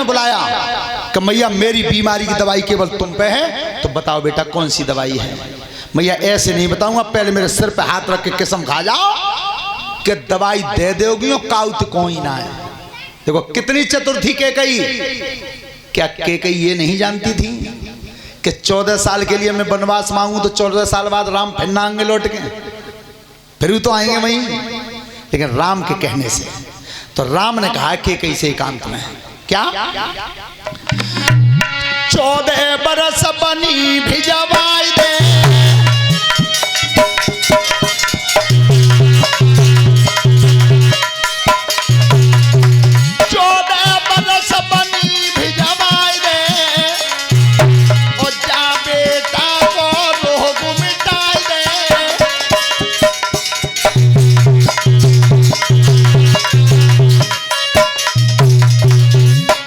बुलाया कि मैया मेरी बीमारी की दवाई केवल तुम पे है, तो बताओ बेटा कौन सी दवाई है। मैया ऐसे नहीं बताऊंगा, पहले मेरे सिर पे हाथ रख के कसम खा जाओ कि दवाई दे दोगी और काउत कोई ना है। देखो कितनी चतुर थी कैकई। क्या कैकई ये नहीं जानती थी कि 14 साल के लिए मैं वनवास मांगू तो 14 साल बाद राम फिर ना आएंगे लौट के, फिर भी तो आएंगे वहीं, लेकिन राम के कहने से। तो राम ने कहा कैकई से एकांत में, क्या 14 बरस बनी भिजवाई दे, 14 बरस बनी भिजवाई दे, और जा बेटा को रोग मिटाई दे।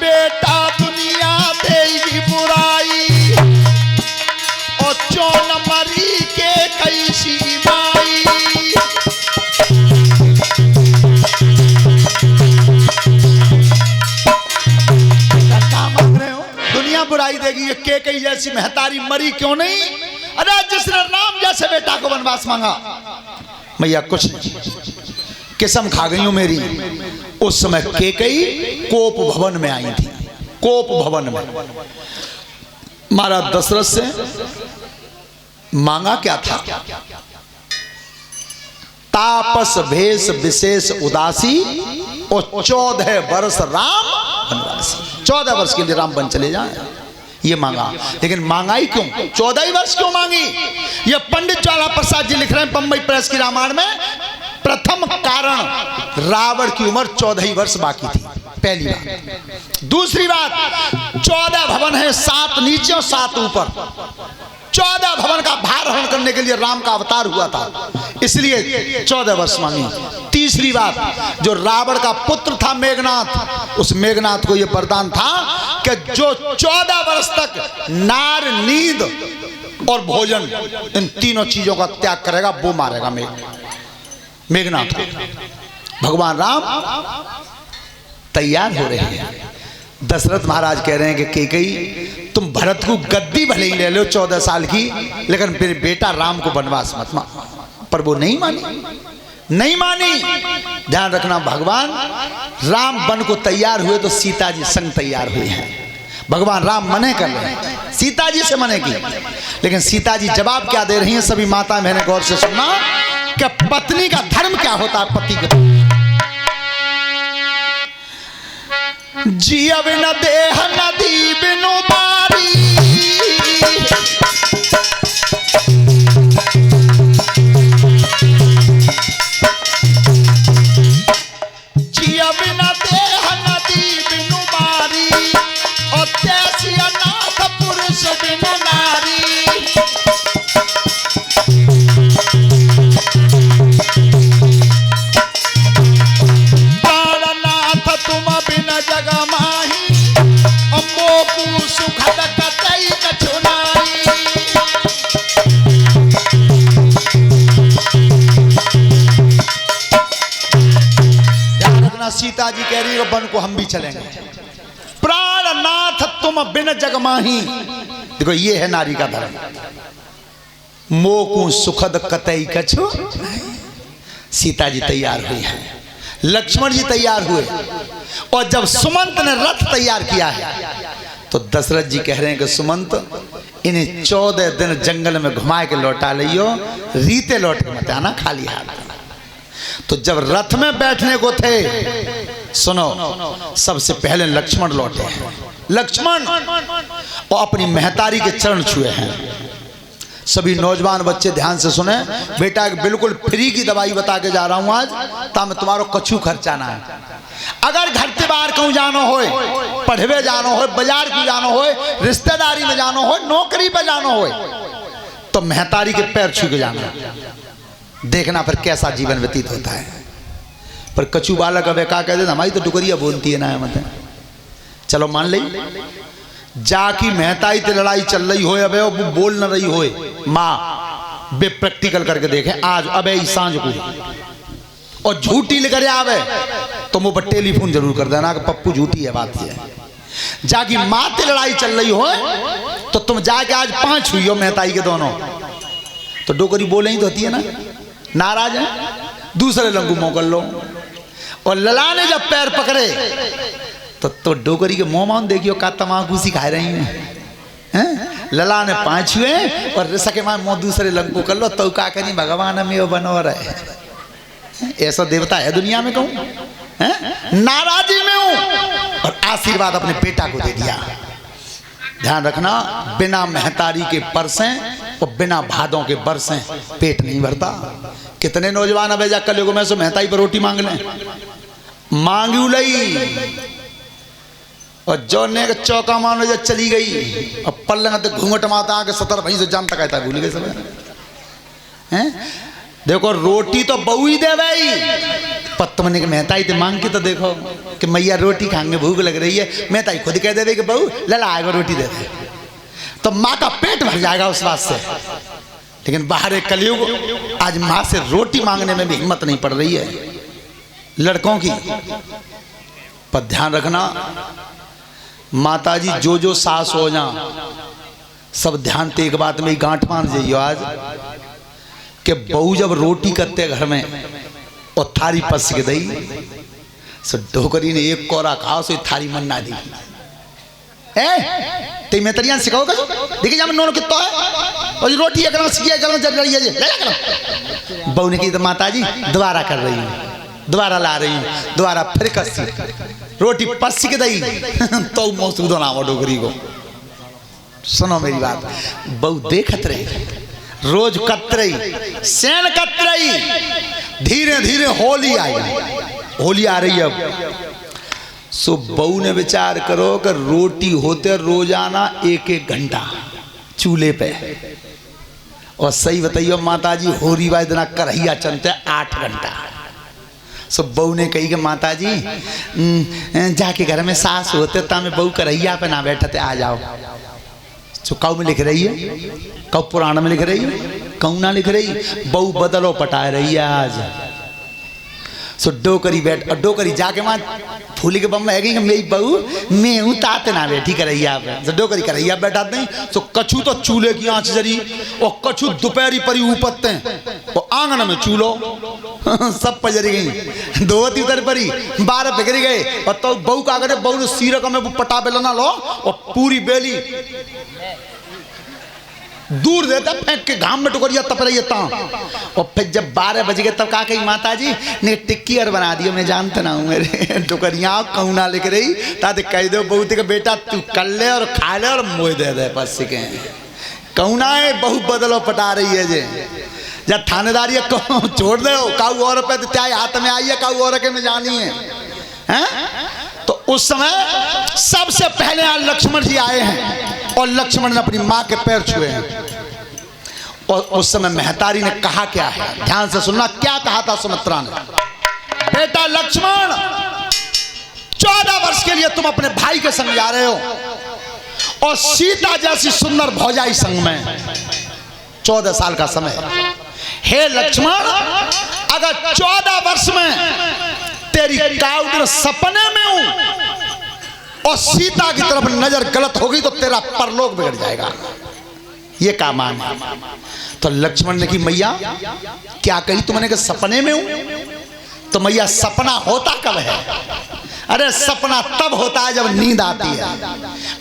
बेटा दुनिया देगी बुराई, और 4 नंबरी के कैसी माई। दुनिया बुराई देगी, ये कैकई जैसी महतारी मरी क्यों नहीं? अरे जिसने राम जैसे बेटा को वनवास मांगा। मैया कुछ नहीं, कसम खा गई हूं मेरी। उस समय कैकई कोप भवन में आई थी, कोप भवन में। महाराज दशरथ से मांगा क्या था? तापस भेष विशेष उदासी, और 14 वर्ष राम वनवासी। 14 वर्ष के लिए राम बन चले जाए, ये मांगा। लेकिन मांगाई क्यों? 14 ही वर्ष क्यों मांगी? ये पंडित ज्वाला प्रसाद जी लिख रहे हैं बंबई प्रेस की रामायण में। प्रथम कारण, रावण की उम्र 14 ही वर्ष बाकी थी, पहली बात। दूसरी बात, 14 भवन है, 7 नीचे और 7 ऊपर। 14 भवन का भार हरण करने के लिए राम का अवतार हुआ था, इसलिए 14 वर्ष मांगी। तीसरी बात, जो रावण का पुत्र था मेघनाथ, उस मेघनाथ को यह वरदान था कि जो 14 वर्ष तक नार, नींद और भोजन, इन तीनों चीजों का त्याग करेगा, वो मारेगा मेघनाथ को। भगवान राम तैयार हो रहे हैं। दशरथ महाराज कह रहे हैं कि कैकई तुम भरत को गद्दी भले ही ले लो 14 साल की, लेकिन फिर बेटा राम को वनवास मत मांगो। पर वो नहीं मानी, नहीं मानी। ध्यान रखना, भगवान राम वन को तैयार हुए तो सीता जी संग तैयार हुए हैं। भगवान राम मने कर रहे हैं, सीता जी से मने की, लेकिन सीता जी जवाब क्या दे रही हैं? सभी माता बहनें गौर से सुनना कि पत्नी का धर्म क्या होता है। पति का जिया बिना देह नदी बिनु बारी, जिया बिना देह नदी बिनु बारी, और तैसी अनाथ पुरुष बिनु नारी। तुम बिन जग माही, अम्बो को सुखद कतई कछुनाई। ध्यान रखना, सीता जी कह रही है वन को हम भी चलेंगे। प्राणनाथ तुम बिन जग माही, देखो ये है नारी का धर्म। मोकू सुखद कतई कछु। सीता जी तैयार हुई है, लक्ष्मण जी तैयार हुए, और जब सुमंत ने रथ तैयार किया है तो दशरथ जी कह रहे हैं कि सुमंत इन्हें 14 दिन जंगल में घुमा के लौटा लियो, रीते लौट के मत आना खाली हाथ। तो जब रथ में बैठने को थे, सुनो, सबसे पहले लक्ष्मण लौटे हैं। लक्ष्मण और अपनी महतारी के चरण छुए हैं। सभी नौजवान बच्चे ध्यान से सुने, बेटा एक बिल्कुल फ्री की दवाई बता के जा रहा हूं आज, ताकि तुम्हारो कछु खर्चा ना है। अगर घर से बाहर कहूँ जाना हो, पढ़वे जाना हो, बाजार को जाना हो, रिश्तेदारी में जाना हो, नौकरी पे जाना हो, तो महतारी के पैर छू के जाना, देखना फिर कैसा जीवन व्यतीत होता है। पर कछु बालक अब क्या कहते, हमारी तो डुकरिया बोलती है ना, मतलब चलो मान ली, जाकी महताई ते लड़ाई चल रही हो, अब वो बोल न रही हो, माँ बे प्रैक्टिकल करके देखे आज, अब सांझ को, और झूठी लेकर आवे तो मुँह पर टेलीफोन जरूर कर देना कि पप्पू झूठी है बात ये। जाकी माँ से लड़ाई चल रही हो तो तुम जाके आज 5 हुई हो मेहताई के दोनों, तो डोकरी बोले ही तो होती है ना, नाराज है दूसरे लंगू मोकल लो। और लला ने जब पैर पकड़े तो डोकरी के मुंह मान देखियो का तमाकू सी खा रही हैं। लला ने 5 हुए और सके मां मुंह दूसरे लंगू कर लो तो का कहीं भगवान में वो बनो रहे। ऐसा देवता है दुनिया में कहूं हैं? नाराजी में हूं और आशीर्वाद अपने बेटा को दे दिया। ध्यान रखना, बिना महतारी के परसें और बिना भादों के बरसें पेट नहीं भरता। कितने नौजवान अब जा कल को मैं सो महताई पर रोटी मांग लें, मांगी लई और जो ने चौका मानो जब चली गई और पल्लंग तो घूंघट माता आके 70 भई से जान तक आता भूल गए सब हैं। देखो रोटी तो बहू ही दे भाई, पत्तमने के महताई ते मांग के तो देखो कि मैया रोटी खाएंगे भूख लग रही है, महताई खुद कह देवे कि बहू लला आएगा रोटी दे दे, तो माँ का पेट भर जाएगा उस बात से। लेकिन बाहर एक कलयुग, आज माँ से रोटी मांगने में भी हिम्मत नहीं पड़ रही है लड़कों की। पर ध्यान रखना माताजी जो सास हो जा सब ध्यान ते एक बात में गांठ मान जाइयो आज कि बहू जब रोटी करते घर में और थारी पस के दई सो डोकरी ने एक कोरा खाओ सो थारी मन ना दी ते मैं तरियान सिखाओ का देखिए जब नोन कितो है और रोटी एक सिया गल जब रही है ले कर बहू ने की तो माताजी दोबारा कर रही हूं, दोबारा ला रही हूं, दोबारा फिर कसी रोटी पस के दई तो मौसूद ना हो डोकरी को। सुनो मेरी बात, बहू देखत रही रोज कतरई सैन कतरई, धीरे धीरे होली आई, होली आ रही अब। सो बहू ने विचार करो कि रोटी होते रोजाना 1-1 घंटा चूल्हे पे, और सही बताइयो माताजी होरी वाले दिन करहिया चलते 8 घंटा। सो बहू ने कही कि माताजी जाके घर में सास होते तब बहू करहिया पे ना बैठते, आ जाओ। जो काऊ में लिख रही है, काऊ पुराण में लिख रही है, काऊ ना लिख रही, बहू बदलो पटा रही है आज। सो डोकरी बैठ और डोकरी जाके मां फूली के बम है कि मेरी बहू मैं हूं ताते ना बैठी करैया पे। सो डोकरी करैया बैठा नहीं, सो कछू तो चूल्हे की आंच जरी और कछू दोपहरी परी उपत्ते और आंगन में चूलो सब पजरी गई, धोती उतर परी 12 बिगड़ गए। और तो बहू का करे, बहू ने सीरक में पटा बेलना लो और पूरी बेली दूर देता फेंक के घाम में टुकरिया तप रही है। और फिर जब 12 बज गए तब कहा कही माताजी ने टिक्की और बना दियो, मैं जानता ना हूँ मेरे टुकरिया कहूँ ना लिख रही ताते कह दो बहू के बेटा तू कर ले और खा ले और मोह दे दे बस के कहूँ ना है बहू बदलो पटा रही है जे जब थानेदारी छोड़ दे काऊ और पे त्याई हाथ में आई है, काऊ और के में जानी है। तो उस समय सबसे पहले यहाँ लक्ष्मण जी आए हैं और लक्ष्मण ने अपनी माँ के पैर छुए हैं। और उस समय महतारी ने कहा क्या है, ध्यान से सुनना क्या कहा था सुमित्रा ने। बेटा लक्ष्मण 14 वर्ष के लिए तुम अपने भाई के संग जा रहे हो और सीता जैसी सुंदर भौजाई संग में 14 साल का समय। हे लक्ष्मण अगर 14 वर्ष में तेरी काउड सपने में हूं और सीता की तरफ नजर गलत होगी तो तेरा परलोक बिगड़ जाएगा, ये का मान है। तो लक्ष्मण ने की मैया क्या कही तुमने कि सपने में हूं? तो मैया सपना होता कब है? अरे सपना तब होता है जब नींद आती है।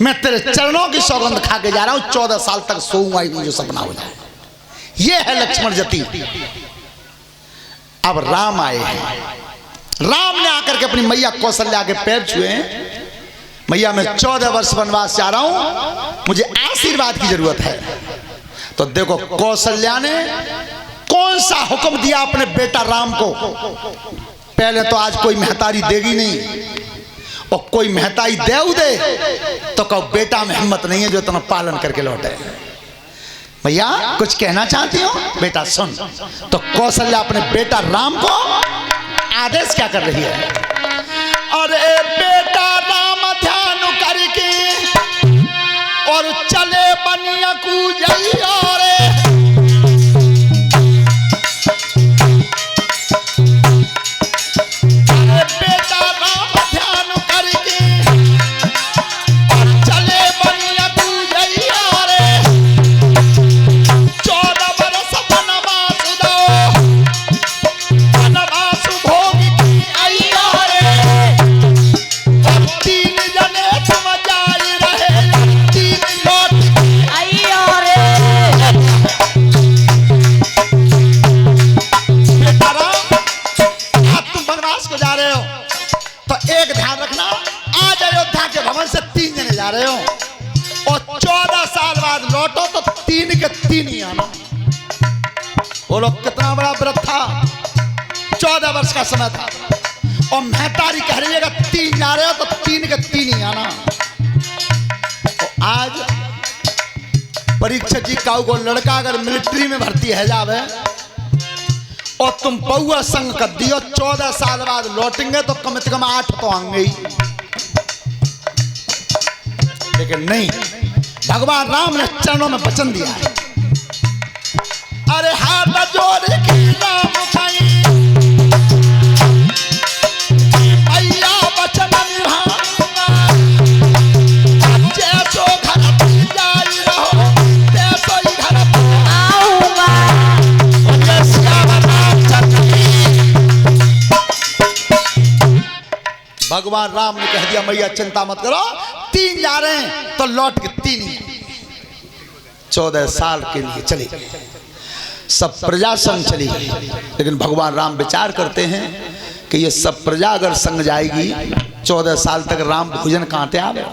मैं तेरे चरणों की सौगंध खा के जा रहा हूं 14 साल तक सोऊंगा ही नहीं जो सपना हो जाए। ये है लक्ष्मण जति। अब राम आए हैं, राम ने आकर के अपनी मैया कौशल्या के पैर छुए। मैया मैं 14 वर्ष वनवास जा रहा हूं, मुझे आशीर्वाद की जरूरत है। तो देखो कौशल्या ने कौन सा हुक्म दिया अपने बेटा राम को। पहले तो आज कोई महतारी देगी नहीं और कोई महतारी दे तो कहो बेटा में हिम्मत नहीं है जो इतना पालन करके लौटे। भैया कुछ कहना चाहती हो? बेटा सुन। तो कौशल्या अपने बेटा राम को आदेश क्या कर रही है, अरे बेटा राम ध्यान करके और चले बनिया कूजैया रे। अरे बेटा राम ध्यान करके से 3 जने जा रहे हो और 14 साल बाद लौटो तो 3 के 3 ही आना। बोलो कितना बड़ा व्रत था, 14 वर्ष का समय था और महतारी कह रही है कि 3 जा रहे हो तो 3 के 3 ही आना। और आज परीक्षित जी का को लड़का अगर मिलिट्री में भर्ती है जावे और तुम पौआ संग कर दियो, 14 साल बाद लौटेंगे तो कम से कम 8 तो आएंगे ही। लेकिन नहीं, भगवान राम ने चरणों में वचन दिया है, अरे हाथ जोड़ के राम खाई भैया वचन निभाऊंगा, जैसो घर जाई रहो तैसो ही घर आऊंगा। भगवान राम ने कह दिया मैया चिंता मत करो, 3 जा रहे हैं तो लौट के 3 ही। 14 साल के लिए चली सब प्रजा संग चली गई। लेकिन भगवान राम विचार करते हैं कि ये सब प्रजा अगर संग जाएगी 14 साल तक राम भोजन कहां आवे।